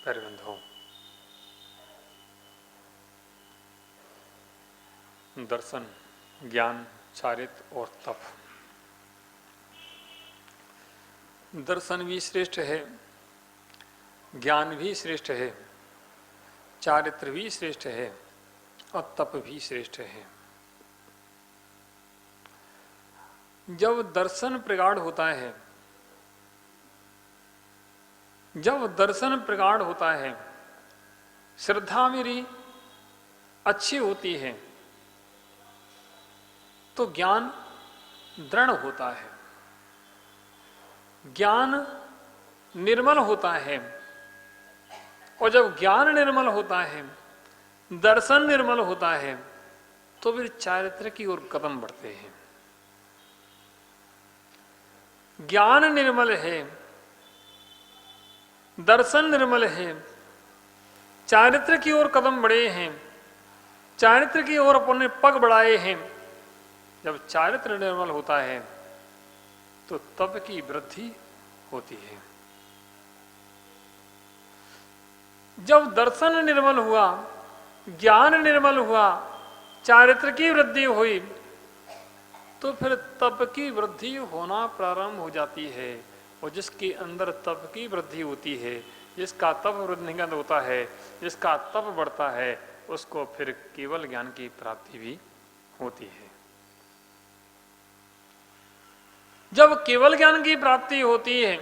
प्यारे दर्शन, ज्ञान, चारित्र और तप। दर्शन भी श्रेष्ठ है, ज्ञान भी श्रेष्ठ है, चारित्र भी श्रेष्ठ है और तप भी श्रेष्ठ है। जब दर्शन प्रगाढ़ होता है, जब दर्शन प्रगाढ़ होता है, श्रद्धा मेरी अच्छी होती है तो ज्ञान दृढ़ होता है, ज्ञान निर्मल होता है। और जब ज्ञान निर्मल होता है, दर्शन निर्मल होता है, तो फिर चारित्र की ओर कदम बढ़ते हैं। ज्ञान निर्मल है, दर्शन निर्मल है, चारित्र की ओर कदम बढ़े हैं, चारित्र की ओर अपने पग बढ़ाए हैं। जब चारित्र निर्मल होता है तो तप की वृद्धि होती है। जब दर्शन निर्मल हुआ, ज्ञान निर्मल हुआ, चारित्र की वृद्धि हुई, तो फिर तप की वृद्धि होना प्रारंभ हो जाती है। और जिसके अंदर तप की वृद्धि होती है, जिसका तप वृद्धिंगत होता है, जिसका तप बढ़ता है, उसको फिर केवल ज्ञान की प्राप्ति भी होती है। जब केवल ज्ञान की प्राप्ति होती है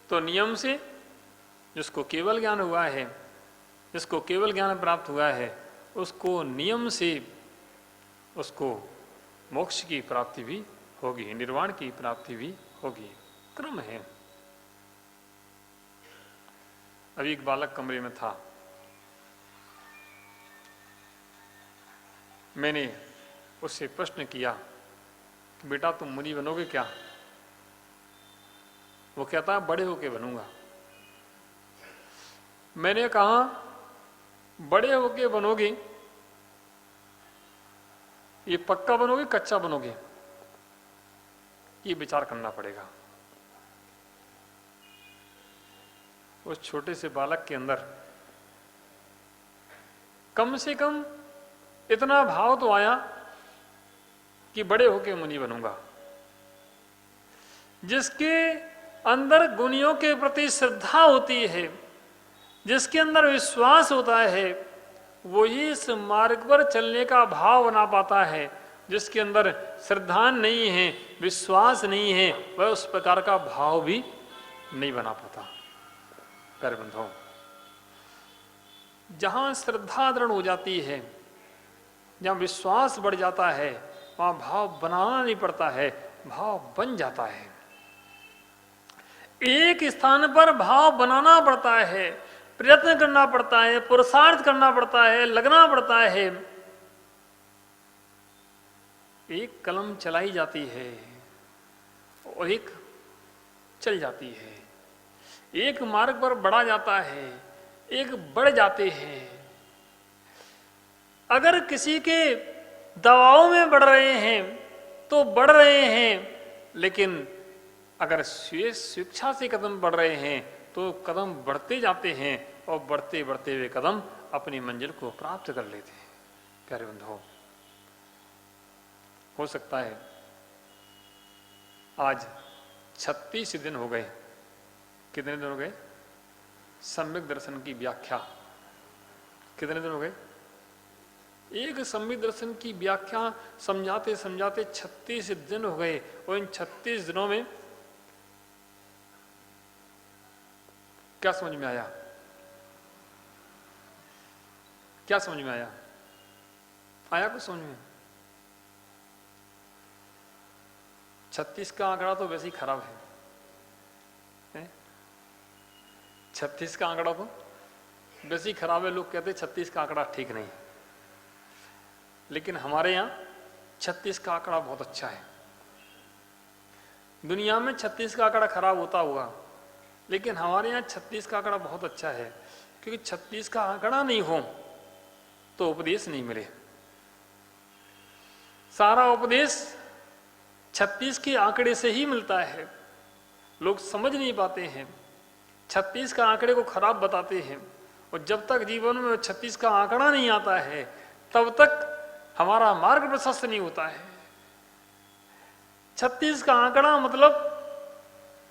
तो नियम से जिसको केवल ज्ञान हुआ है, जिसको केवल ज्ञान प्राप्त हुआ है, उसको नियम से उसको मोक्ष की प्राप्ति भी होगी, निर्वाण की प्राप्ति भी होगी। क्रम है। अभी एक बालक कमरे में था, मैंने उससे प्रश्न किया कि बेटा तुम मुनि बनोगे क्या? वो कहता है बड़े होके बनूंगा। मैंने कहा बड़े होके बनोगे, ये पक्का बनोगे कच्चा बनोगे, ये विचार करना पड़ेगा। उस छोटे से बालक के अंदर कम से कम इतना भाव तो आया कि बड़े होके मुनि बनूंगा। जिसके अंदर गुणियों के प्रति श्रद्धा होती है, जिसके अंदर विश्वास होता है, वही इस मार्ग पर चलने का भाव बना पाता है। जिसके अंदर श्रद्धा नहीं है, विश्वास नहीं है, वह उस प्रकार का भाव भी नहीं बना पाता। प्यारे बंधुओं, जहां श्रद्धा दृढ़ हो जाती है, जहां विश्वास बढ़ जाता है, वहां भाव बनाना नहीं पड़ता है, भाव बन जाता है। एक स्थान पर भाव बनाना पड़ता है, प्रयत्न करना पड़ता है, पुरुषार्थ करना पड़ता है, लगना पड़ता है। एक कलम चलाई जाती है और एक चल जाती है। एक मार्ग पर बढ़ा जाता है, एक बढ़ जाते हैं। अगर किसी के दबाव में बढ़ रहे हैं तो बढ़ रहे हैं, लेकिन अगर स्वेच्छा से कदम बढ़ रहे हैं तो कदम बढ़ते जाते हैं और बढ़ते बढ़ते हुए कदम अपनी मंजिल को प्राप्त कर लेते हैं। प्यारे बंधुओं, हो सकता है आज 36 दिन हो गए। कितने दिन हो गए? सम्यक दर्शन की व्याख्या कितने दिन हो गए? एक सम्यक दर्शन की व्याख्या समझाते समझाते 36 दिन हो गए। और इन 36 दिनों में क्या समझ में आया? क्या समझ में आया? आया कुछ समझ में? 36 का आंकड़ा तो वैसे ही खराब है। 36 का आंकड़ा तो वैसे ही खराब है। लोग कहते हैं 36 का आंकड़ा ठीक नहीं, लेकिन हमारे यहाँ 36 का आंकड़ा बहुत अच्छा है। दुनिया में 36 का आंकड़ा खराब होता होगा, लेकिन हमारे यहाँ 36 का आंकड़ा बहुत अच्छा है। क्योंकि 36 का आंकड़ा नहीं हो तो उपदेश नहीं मिले। सारा उपदेश 36 के आंकड़े से ही मिलता है। लोग समझ नहीं पाते हैं 36 का आंकड़े को खराब बताते हैं, और जब तक जीवन में 36 का आंकड़ा नहीं आता है तब तक हमारा मार्ग प्रशस्त नहीं होता है। 36 का आंकड़ा मतलब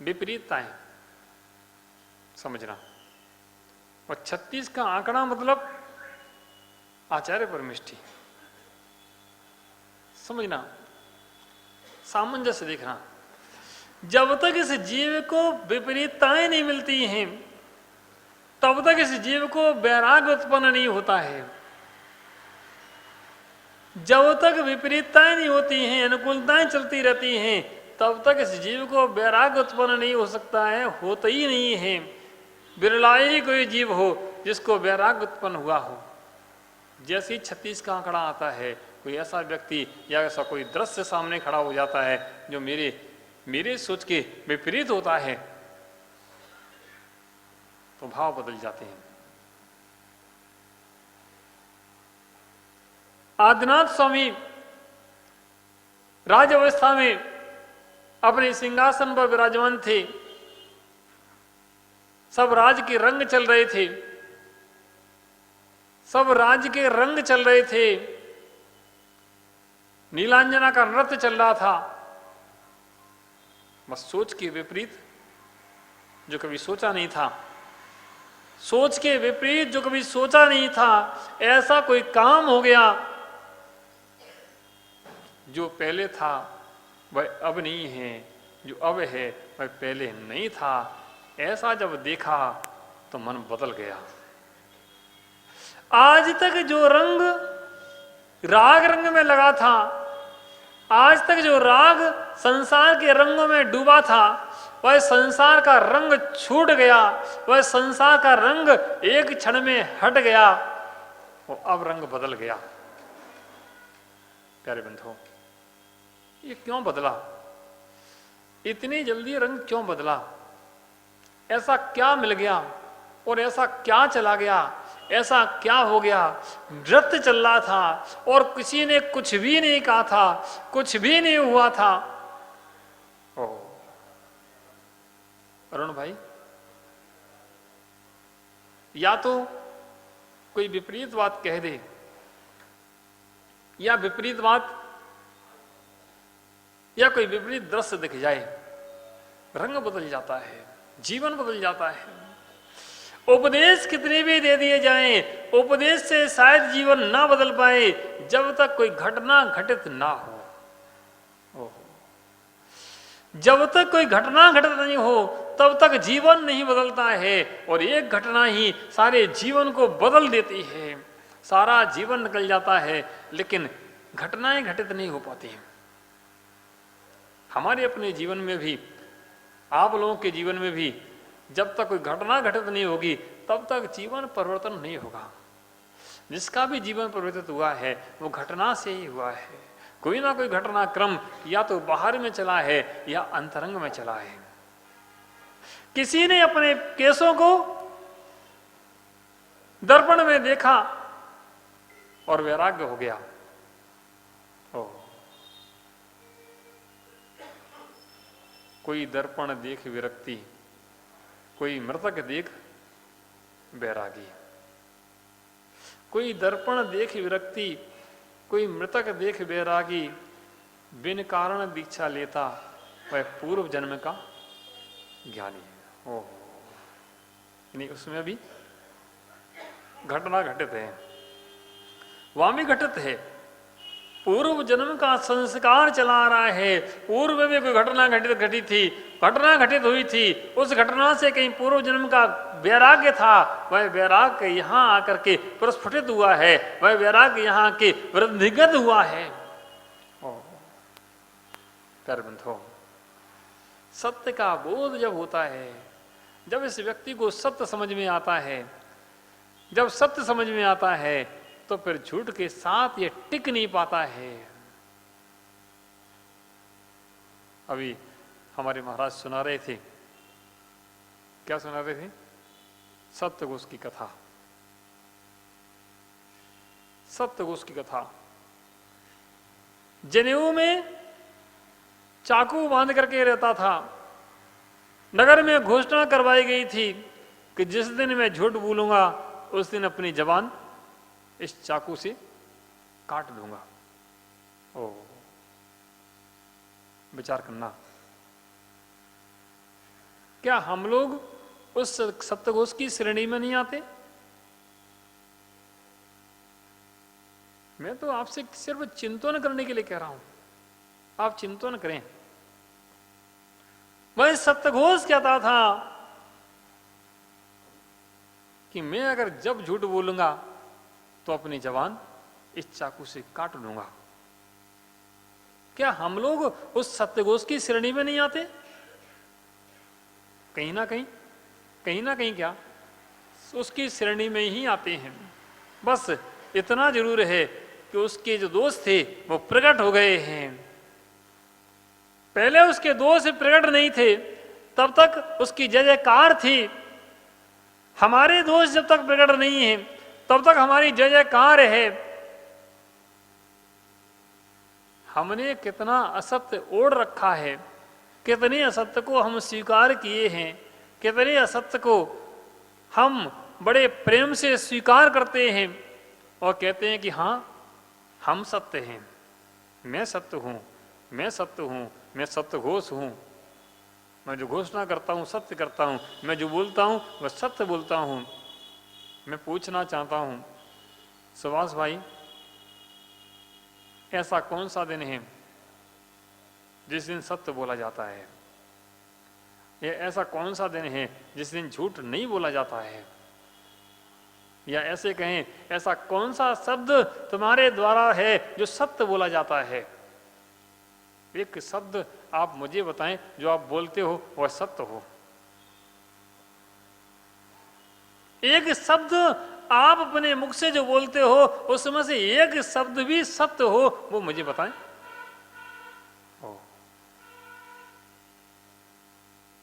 विपरीतताएं समझना, और 36 का आंकड़ा मतलब आचार्य परमिष्टि समझना, सामंजस्य देखना। जब तक इस जीव को विपरीतताएं नहीं मिलती हैं तब तक इस जीव को वैराग्य उत्पन्न नहीं होता है। जब तक विपरीतताएं नहीं होती हैं, अनुकूलताएं चलती रहती हैं, तब तक इस जीव को वैराग्य उत्पन्न नहीं हो सकता है, होता ही नहीं है। बिरला ही कोई जीव हो जिसको वैराग्य उत्पन्न हुआ हो। जैसे ही 36 का आंकड़ा आता है, कोई ऐसा व्यक्ति या ऐसा कोई दृश्य सामने खड़ा हो जाता है जो मेरे सोच के विपरीत होता है, तो भाव बदल जाते हैं। आदिनाथ स्वामी राज अवस्था में अपने सिंहासन पर विराजमान थे। सब राज के रंग चल रहे थे, सब राज्य के रंग चल रहे थे, नीलांजना का नृत्य चल रहा था। बस सोच के विपरीत जो कभी सोचा नहीं था, सोच के विपरीत जो कभी सोचा नहीं था, ऐसा कोई काम हो गया जो पहले था वह अब नहीं है, जो अब है वह पहले नहीं था। ऐसा जब देखा तो मन बदल गया। आज तक जो रंग राग रंग में लगा था, आज तक जो राग संसार के रंगों में डूबा था, वह संसार का रंग छूट गया, वह संसार का रंग एक क्षण में हट गया, वो अब रंग बदल गया। प्यारे बंधुओं, ये क्यों बदला? इतनी जल्दी रंग क्यों बदला? ऐसा क्या मिल गया और ऐसा क्या चला गया? ऐसा क्या हो गया? नृत्य चल रहा था और किसी ने कुछ भी नहीं कहा था, कुछ भी नहीं हुआ था। ओ अरुण भाई, या तो कोई विपरीत बात कह दे, या विपरीत बात या कोई विपरीत दृश्य दिख जाए, रंग बदल जाता है, जीवन बदल जाता है। उपदेश कितने भी दे दिए जाएं, उपदेश से शायद जीवन ना बदल पाए जब तक कोई घटना घटित ना हो। जब तक कोई घटना घटित नहीं हो तब तक जीवन नहीं बदलता है, और एक घटना ही सारे जीवन को बदल देती है। सारा जीवन निकल जाता है लेकिन घटनाएं घटित नहीं हो पाती हैं। हमारे अपने जीवन में भी, आप लोगों के जीवन में भी जब तक कोई घटना घटित नहीं होगी तब तक जीवन परिवर्तन नहीं होगा। जिसका भी जीवन परिवर्तित हुआ है वो घटना से ही हुआ है। कोई ना कोई घटनाक्रम या तो बाहर में चला है या अंतरंग में चला है। किसी ने अपने केसों को दर्पण में देखा और वैराग्य हो गया। कोई दर्पण देख विरक्ति, कोई मृतक देख बैरागी। कोई दर्पण देख विरक्ति, कोई मृतक देख बैरागी। बिन कारण दीक्षा लेता वह पूर्व जन्म का ज्ञानी है। ओह, नहीं उसमें भी घटना घटित है, वहां भी घटित है। पूर्व जन्म का संस्कार चला रहा है। पूर्व में कोई घटना घटी थी, घटना घटित हुई थी, उस घटना से कहीं पूर्व जन्म का वैराग्य था, वह वैराग्य यहाँ आकर के प्रस्फुटित हुआ है, वह वैराग्य यहाँ के वृद्धिगत हुआ है। प्यारे बंधुओं, सत्य का बोध जब होता है, जब इस व्यक्ति को सत्य समझ में आता है, जब सत्य समझ में आता है तो फिर झूठ के साथ ये टिक नहीं पाता है। अभी हमारे महाराज सुना रहे थे, क्या सुना रहे थे? सत्यघोष की कथा। सत्यघोष की कथा। जनेऊ में चाकू बांध करके रहता था, नगर में घोषणा करवाई गई थी कि जिस दिन मैं झूठ बोलूंगा उस दिन अपनी जबान इस चाकू से काट दूंगा। ओ, विचार करना, क्या हम लोग उस सप्तघोष की श्रेणी में नहीं आते? मैं तो आपसे सिर्फ चिंतन करने के लिए कह रहा हूं, आप चिंतन करें। वह सप्तघोष कहता था कि मैं अगर जब झूठ बोलूंगा तो अपनी जबान इस चाकू से काट दूंगा। क्या हम लोग उस सत्यघोष की श्रेणी में नहीं आते? कहीं ना कहीं क्या उसकी श्रेणी में ही आते हैं। बस इतना जरूर है कि उसके जो दोष थे वो प्रकट हो गए हैं। पहले उसके दोष प्रकट नहीं थे तब तक उसकी जय जयकार थी। हमारे दोष जब तक प्रकट नहीं है तब तक हमारी जय जयकार है। हमने कितना असत्य ओढ़ रखा है, कितने असत्य को हम स्वीकार किए हैं, कितने असत्य को हम बड़े प्रेम से स्वीकार करते हैं और कहते हैं कि हाँ हम सत्य हैं, मैं सत्य हूं, मैं सत्य हूं, मैं सत्यघोष हूं, मैं जो घोषणा करता हूं सत्य करता हूं, मैं जो बोलता हूं वह सत्य बोलता हूं। मैं पूछना चाहता हूं सुभाष भाई, ऐसा कौन सा दिन है जिस दिन सत्य बोला जाता है? या ऐसा कौन सा दिन है जिस दिन झूठ नहीं बोला जाता है? या ऐसे कहें ऐसा कौन सा शब्द तुम्हारे द्वारा है जो सत्य बोला जाता है? एक शब्द आप मुझे बताएं जो आप बोलते हो वह सत्य हो। एक शब्द आप अपने मुख से जो बोलते हो उसमें से एक शब्द भी सत्य हो, वो मुझे बताएं।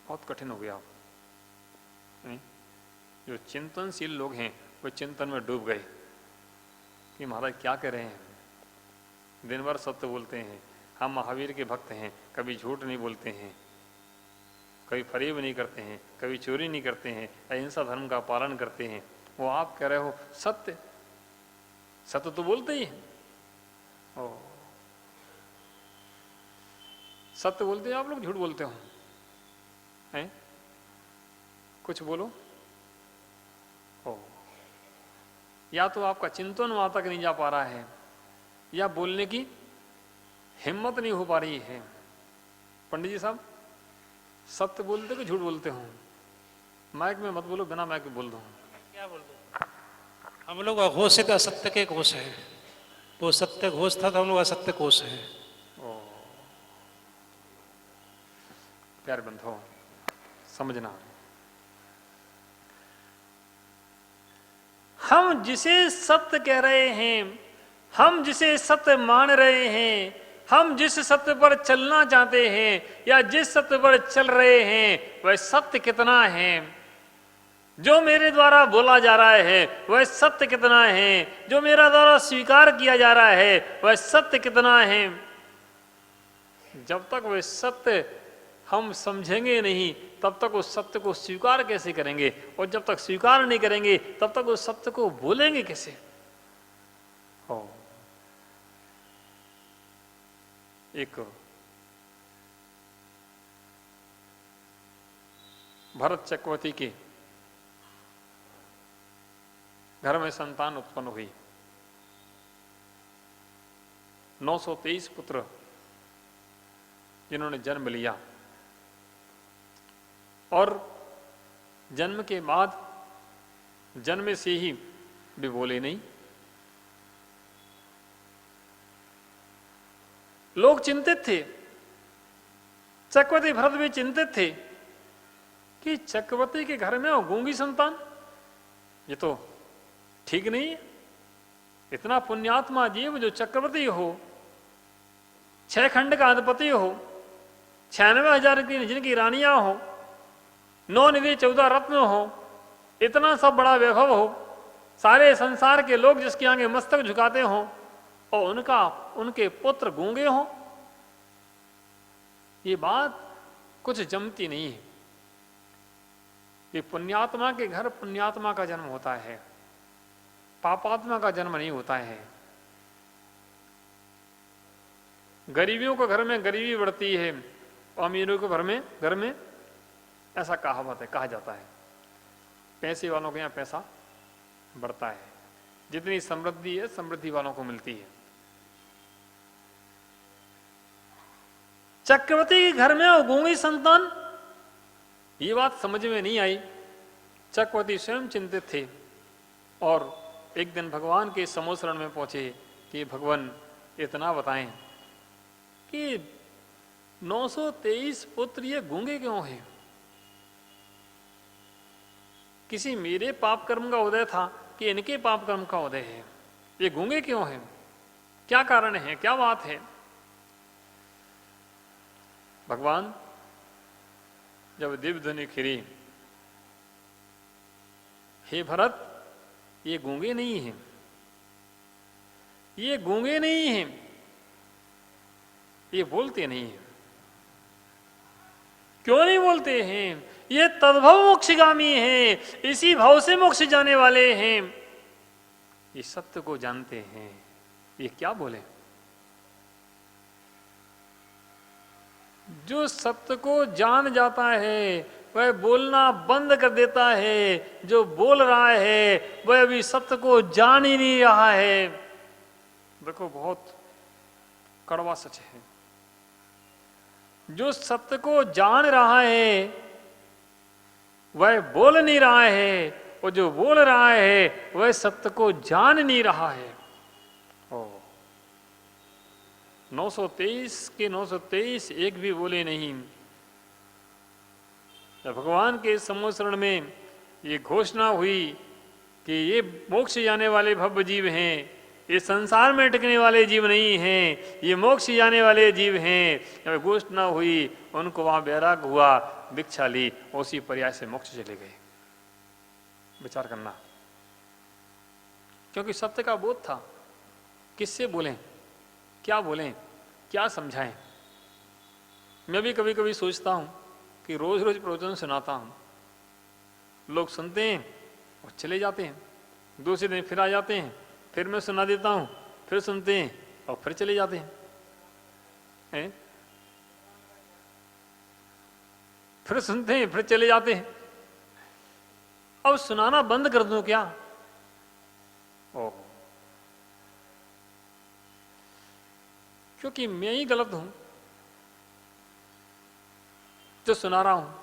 बहुत कठिन हो गया। जो चिंतनशील लोग हैं वो चिंतन में डूब गए कि महाराज क्या कर रहे हैं, दिन भर सत्य बोलते हैं, हम महावीर के भक्त हैं, कभी झूठ नहीं बोलते हैं, कभी फरेब नहीं करते हैं, कभी चोरी नहीं करते हैं, अहिंसा धर्म का पालन करते हैं। वो आप कह रहे हो सत्य, सत्य तो बोलते ही हैं। सत्य बोलते हैं आप लोग, झूठ बोलते हो हैं? कुछ बोलो। या तो आपका चिंतन वहां तक नहीं जा पा रहा है या बोलने की हिम्मत नहीं हो पा रही है। पंडित जी साहब, सत्य बोलते कि झूठ बोलते हो? माइक में मत बोलो, बिना माइक में बोल दो। क्या बोल दो? हम लोग अघोषित असत्य के घोष हैं। वो सत्य घोष था तो हम लोग असत्य घोष हैं। प्यारे बंधुओं, समझना, हम जिसे सत्य कह रहे हैं, हम जिसे सत्य मान रहे हैं, हम जिस सत्य पर चलना चाहते हैं या जिस सत्य पर चल रहे हैं वह सत्य कितना है? जो मेरे द्वारा बोला जा रहा है वह सत्य कितना है? जो मेरा द्वारा स्वीकार किया जा रहा है वह सत्य कितना है? जब तक वह सत्य हम समझेंगे नहीं तब तक उस सत्य को स्वीकार कैसे करेंगे? और जब तक स्वीकार नहीं करेंगे तब तक उस सत्य को बोलेंगे कैसे? एक भरत चक्रवर्ती के घर में संतान उत्पन्न हुई। 923 पुत्र जिन्होंने जन्म लिया और जन्म के बाद जन्म से ही भी बोले नहीं। लोग चिंतित थे, चक्रवर्ती भरत भी चिंतित थे कि चक्रवर्ती के घर में हो गूंगी संतान, ये तो ठीक नहीं है। इतना पुण्यात्मा जीव जो चक्रवर्ती हो, 6 खंड का अधिपति हो, 96,000 की जिनकी रानियां हो, 9 निधि 14 रत्न हो, इतना सब बड़ा वैभव हो, सारे संसार के लोग जिसके आगे मस्तक झुकाते हों और उनके पुत्र गूंगे हों, ये बात कुछ जमती नहीं है। कि पुण्यात्मा के घर पुण्यात्मा का जन्म होता है, पापात्मा का जन्म नहीं होता है। गरीबियों के घर में गरीबी बढ़ती है, अमीरों के घर में ऐसा कहावत है, कहा जाता है, पैसे वालों के यहाँ पैसा बढ़ता है, जितनी समृद्धि है समृद्धि वालों को मिलती है। चक्रवर्ती के घर में वो गूंगी संतान, ये बात समझ में नहीं आई। चक्रवर्ती स्वयं चिंतित थे और एक दिन भगवान के समोसरण में पहुंचे कि भगवान इतना बताएं कि 923 पुत्र ये गूंगे क्यों हैं? किसी मेरे पाप कर्म का उदय था कि इनके पाप कर्म का उदय है? ये गूंगे क्यों हैं? क्या कारण है, क्या बात है? भगवान जब दिव्य ध्वनि खिरी, हे भरत, ये गूंगे नहीं हैं, ये गूंगे नहीं हैं, ये बोलते नहीं हैं। क्यों नहीं बोलते हैं? ये तद्भव मोक्षगामी हैं, इसी भाव से मोक्ष जाने वाले हैं, ये सत्य को जानते हैं, ये क्या बोले? जो सत्य को जान जाता है वह बोलना बंद कर देता है, जो बोल रहा है वह अभी सत्य को जान ही नहीं रहा है। देखो बहुत कड़वा सच है। जो सत्य को जान रहा है वह बोल नहीं रहा है, और जो बोल रहा है वह सत्य को जान नहीं रहा है। 923 के 923 एक भी बोले नहीं। जब भगवान के सम्मोसरण में ये घोषणा हुई कि ये मोक्ष जाने वाले भव्य जीव हैं, ये संसार में टिकने वाले जीव नहीं हैं, ये मोक्ष जाने वाले जीव हैं, जब घोषणा हुई उनको वहां बैराग हुआ, दीक्षा ली, उसी पर्याय से मोक्ष चले गए। विचार करना, क्योंकि सत्य का बोध था। किससे बोलें, क्या बोलें, क्या समझाएं? मैं भी कभी कभी सोचता हूं कि रोज रोज प्रवचन सुनाता हूं, लोग सुनते हैं और चले जाते हैं, दूसरे दिन फिर आ जाते हैं, फिर मैं सुना देता हूं, फिर सुनते हैं और फिर चले जाते हैं, फिर सुनते हैं फिर चले जाते हैं। अब सुनाना बंद कर दूं क्या? ओह, क्योंकि मैं ही गलत हूं जो सुना रहा हूं।